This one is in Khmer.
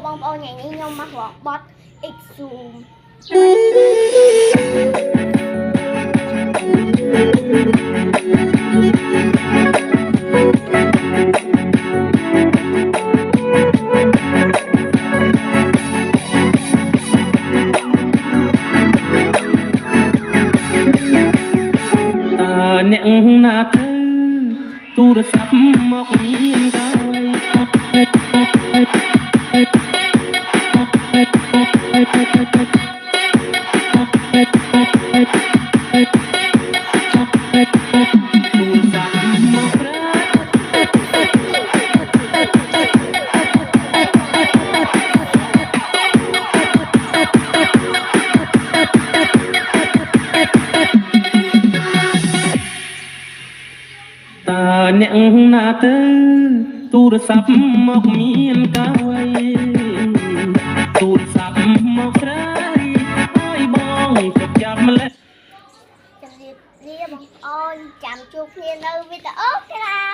បងប្អូនថ្ងៃនេះខ្ញុំមករកបទ X Zoom អ្នកណាទៅទូរស័ព្ទមកមានកាអ្នកណាទៅទូរស័ព្ទមកមានកាវៃទូរស័ព្ទមកស្រីឲ្យបងទៅចាប់ម្លេះ ជម្រាបលាបងប្អូនចាំជួបគ្នានៅវីដេអូក្រោយ